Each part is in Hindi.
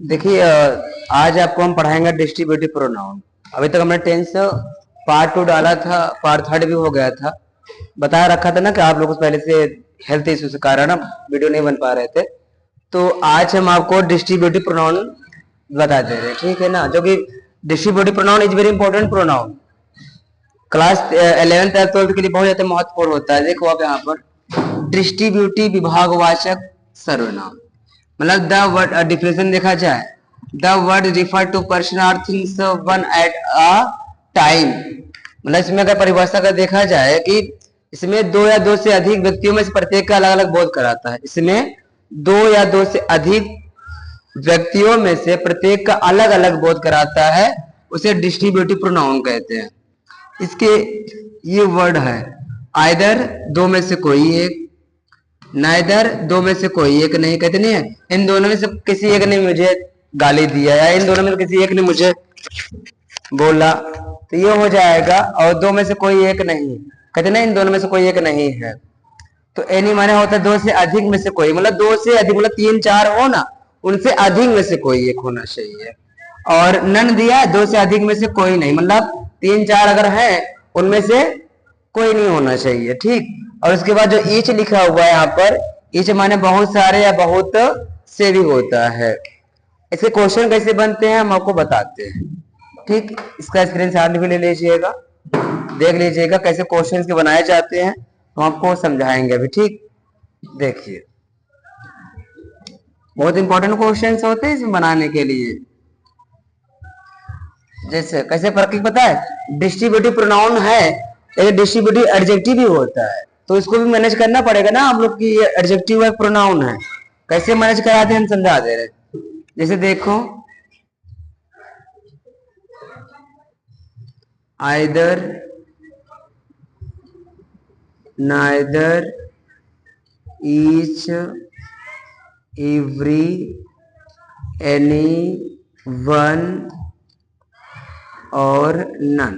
देखिए, आज आपको हम पढ़ाएंगे डिस्ट्रीब्यूटिव प्रोनाउन। अभी तक हमने टेंस पार्ट 2 डाला था, पार्ट 3 भी हो गया था। बता रखा था ना कि आप लोगों को पहले से हेल्थ इश्यू के कारण वीडियो नहीं बन पा रहे थे। तो आज हम आपको डिस्ट्रीब्यूटिव प्रोनाउन बता दे रहे हैं, ठीक है ना। जो कि distributive pronoun is very important pronoun, class 11th 12th के लिए बहुत ज्यादा महत्वपूर्ण होता है। देखो आप यहाँ पर डिस्ट्रीब्यूटिव विभागवाचक सर्वनाम, मतलब द वर्ड डिफिनेशन देखा जाए, the word refer to person और things one at a time. मतलब इसमें अगर परिभाषा का देखा जाए कि इसमें दो या दो से अधिक व्यक्तियों में से प्रत्येक का अलग अलग बोध कराता है। इसमें दो या दो से अधिक व्यक्तियों में से प्रत्येक का अलग अलग बोध कराता है, उसे डिस्ट्रीब्यूटिव प्रोनाउन कहते हैं। इसके ये वर्ड है आइदर दो में से कोई एक, नाइदर दो में से कोई एक नहीं, कहते नहीं है इन दोनों में से किसी एक ने मुझे गाली दिया या इन दोनों में से किसी एक ने मुझे बोला, तो ये हो जाएगा। और दो में से कोई एक नहीं, कहते ना इन दोनों में से कोई एक नहीं है। तो एनी माने होता है दो से अधिक में से कोई, मतलब दो से अधिक मतलब 3 4 हो ना, उनसे अधिक में से कोई एक होना चाहिए। और नन दिया है, दो से अधिक में से कोई नहीं, मतलब 3 4 अगर है उनमें से कोई नहीं होना चाहिए, ठीक। और उसके बाद जो ईच लिखा हुआ है यहाँ पर, ईच माने बहुत सारे या बहुत से भी होता है। इसके क्वेश्चन कैसे बनते हैं हम आपको बताते हैं, ठीक। इसका स्क्रीनशॉट भी ले लीजिएगा, देख लीजिएगा कैसे क्वेश्चन के बनाए जाते हैं, हम आपको समझाएंगे अभी, ठीक। देखिए बहुत इंपॉर्टेंट क्वेश्चंस होते हैं इसमें बनाने के लिए। जैसे कैसे प्रतीक पता है, डिस्ट्रीब्यूटिव प्रोनाउन है, एक डिस्ट्रीब्यूटिव एडजेक्टिव भी होता है, तो इसको भी मैनेज करना पड़ेगा ना हम लोग की। ये एडजेक्टिव है प्रोनाउन है, कैसे मैनेज कराते हैं हम समझा दे रहे। जैसे देखो either, neither, each, every, any, one और नन।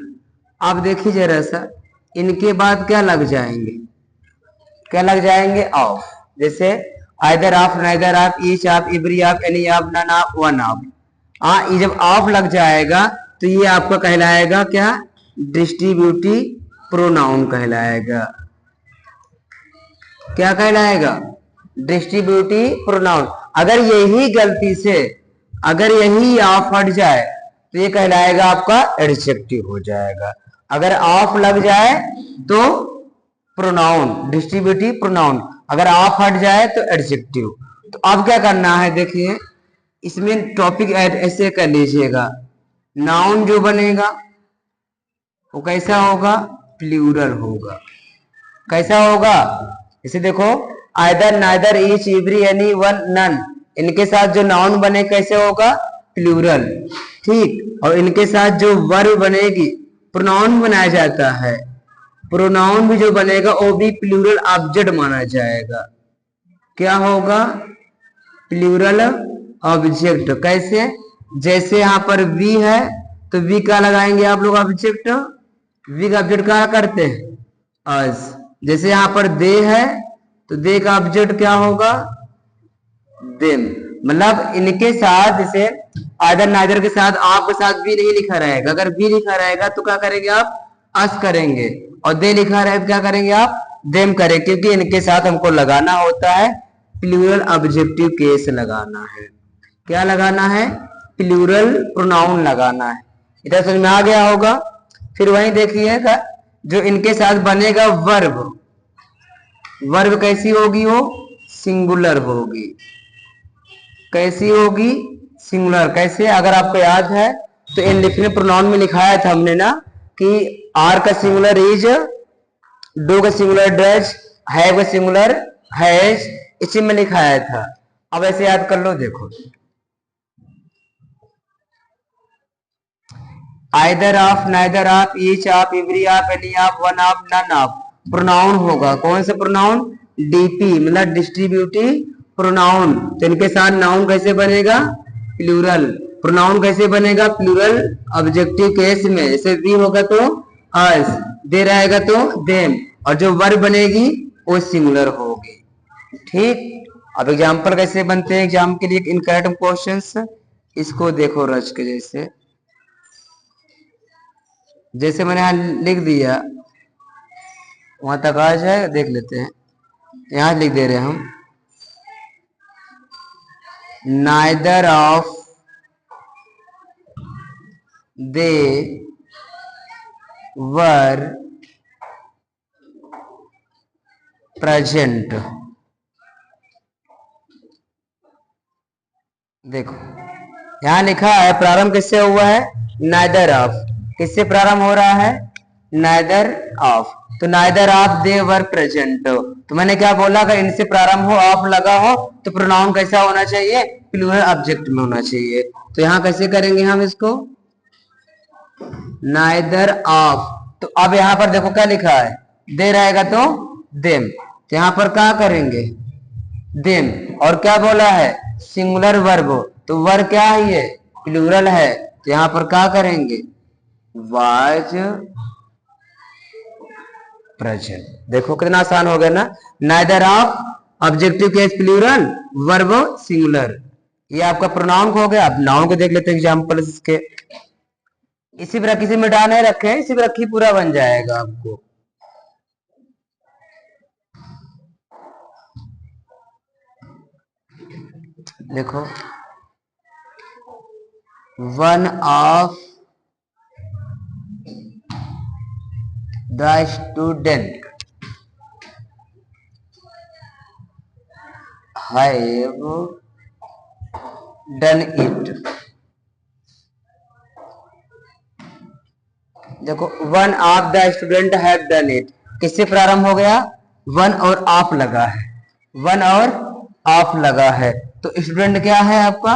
अब देखिए जरा सा, इनके बाद क्या लग जाएंगे, क्या लग जाएंगे, ऑफ। जैसे either of, neither of, each of, every of, any of, none of, one of. ये जब ऑफ लग जाएगा तो ये आपका कहलाएगा क्या, डिस्ट्रीब्यूटिव प्रोनाउन कहलाएगा। क्या कहलाएगा, डिस्ट्रीब्यूटिव प्रोनाउन। अगर यही गलती से अगर यही ऑफ हट जाए तो ये कहलाएगा आपका एडजेक्टिव हो जाएगा। अगर ऑफ लग जाए तो प्रोनाउन, डिस्ट्रीब्यूटिव प्रोनाउन, अगर ऑफ हट जाए तो एडजेक्टिव। तो अब क्या करना है, देखिए इसमें टॉपिक ऐसे कर लीजिएगा, नाउन जो बनेगा वो कैसा होगा, प्लूरल होगा। कैसा होगा, इसे देखो either, neither, each, every, any, one, none, इनके साथ जो नाउन बने कैसे होगा, प्लूरल, ठीक। और इनके साथ जो वर्ब बनेगी, प्रोनाउन बनाया जाता है, प्रोनाउन भी जो बनेगा वो भी प्लूरल ऑब्जेक्ट माना जाएगा। क्या होगा, प्लूरल ऑब्जेक्ट। कैसे, जैसे यहाँ पर वी है तो वी का लगाएंगे आप लोग ऑब्जेक्ट, वी का ऑब्जेक्ट क्या करते हैं, अस। जैसे यहाँ पर दे है तो दे का ऑब्जेक्ट क्या होगा, देम। मतलब इनके साथ, जैसे आइदर नाइदर के साथ आपके साथ भी नहीं लिखा रहेगा, अगर भी लिखा रहेगा तो क्या करेंगे आप, अस करेंगे, और दे लिखा रहे तो क्या करेंगे आप, देम करेंगे, क्योंकि इनके साथ हमको लगाना होता है प्लूरल ऑब्जेक्टिव केस लगाना है। क्या लगाना है, प्लूरल प्रोनाउन लगाना है। इधर समझ में आ गया होगा। फिर वहीं देखिएगा जो इनके साथ बनेगा वर्ब, वर्ब कैसी होगी, वो सिंगुलर होगी। कैसी होगी, सिंगुलर। कैसे, अगर आपको याद है तो इंडेफिनिट प्रोनाउन में लिखाया था हमने ना कि आर का सिंगुलर इज, डू का सिंगुलर डज, हैव का सिंगुलर हैज, इसी में लिखाया था। अब ऐसे याद कर लो, देखो either of, neither of, each of, every of, any of, one of, none of, pronoun होगा। कौन सा प्रोनाउन, डीपी, मतलब डिस्ट्रीब्यूटिव प्रोनाउन। तो इनके साथ नाउन कैसे बनेगा, प्लूरल। प्रोनाउन कैसे बनेगा, प्लूरल ऑब्जेक्टिव केस में। जैसे वी होगा तो अस, दे रहेगा तो देम, और जो वर्ब बनेगी वो सिंगुलर होगी। ठीक, अब एग्जाम्पल कैसे बनते हैं एग्जाम के लिए इनकरेक्ट क्वेश्चंस, इसको देखो रच के। जैसे जैसे मैंने यहाँ लिख दिया, वहां तक आ जाए, देख लेते हैं। यहां लिख दे रहे हैं हम, neither of they were present. देखो यहां लिखा है प्रारंभ किससे हुआ है, नाइदर ऑफ। किससे प्रारंभ हो रहा है, नाइदर ऑफ। तो neither of they were present, तो मैंने क्या बोला, अगर इनसे प्रारंभ हो, ऑफ लगा हो, तो प्रोनाउन कैसा होना चाहिए, प्लूरल ऑब्जेक्ट में होना चाहिए। तो यहां कैसे करेंगे हम इसको, नाइदर ऑफ। तो अब यहां पर देखो क्या लिखा है, दे रहेगा तो देम, तो यहां पर क्या करेंगे, देम। और क्या बोला है, सिंगुलर वर्ब, तो वर्ब क्या है, ये प्लूरल है, तो यहां पर क्या करेंगे, वाज प्रेजेंट। देखो कितना आसान हो गया ना, neither of objective case plural, verb singular. ये आपका प्रोनाउन हो गया। अब नाउन को देख लेते हैं एग्जांपल इसके। इसी तरह किसी मिटा नहीं रखे, इसी तरह ही पूरा बन जाएगा आपको। देखो, one of the student have done it. देखो, one of the student have done it, किससे प्रारंभ हो गया, वन और ऑफ लगा है, वन और ऑफ लगा है, तो स्टूडेंट क्या है आपका,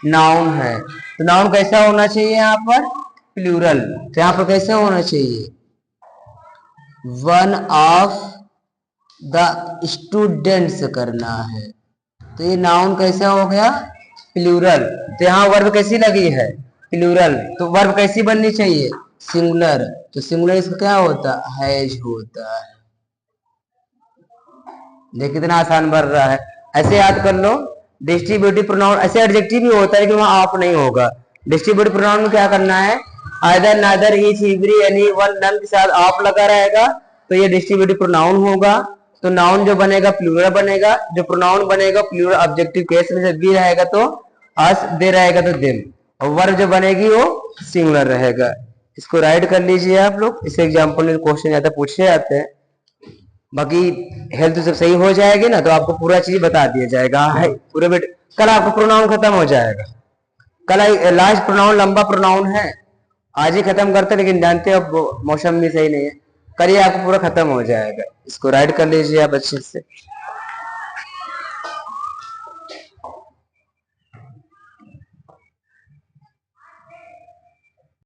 नाउन है। तो नाउन कैसा होना चाहिए यहाँ पर, प्लूरल। तो यहाँ पर कैसे होना चाहिए, वन ऑफ द स्टूडेंट्स करना है, तो ये नाउन कैसा हो गया, प्लूरल। तो यहाँ वर्ब कैसी लगी है, प्लूरल, तो वर्ब कैसी बननी चाहिए, सिंगुलर। तो सिंगुलर इसका क्या होता है, हैज होता है। देख कितना आसान बन रहा है। ऐसे याद कर लो, डिस्ट्रीब्यूटिव प्रोनाउन ऐसे एडजेक्टिव भी होता है लेकिन वहां ऑफ नहीं होगा। डिस्ट्रीब्यूटिव प्रोनाउन में क्या करना है, either neither each every any one none के साथ ऑफ लगा रहेगा, तो ये डिस्ट्रीब्यूटिव प्रोनाउन होगा। तो नाउन जो बनेगा प्लूरल बनेगा, जो प्रोनाउन बनेगा प्लूरल ऑब्जेक्टिव केस में से बी रहेगा तो अस, दे रहेगा तो देम, और वर्ब जो बनेगी वो सिंगुलर रहेगा। इसको राइट कर लीजिए आप लोग, इस एग्जाम्पल में क्वेश्चन ज्यादा पूछे जाते हैं। बाकी हेल्थ जब सही हो जाएगी ना तो आपको पूरा चीज बता दिया जाएगा, है पूरे बेट। कल आपका प्रोनाउन खत्म हो जाएगा, कल लास्ट प्रोनाउन लंबा प्रोनाउन है, आज ही खत्म करते, लेकिन जानते हो अब मौसम भी सही नहीं है, कल ये आपको पूरा खत्म हो जाएगा। इसको राइट कर लीजिए आप अच्छे से।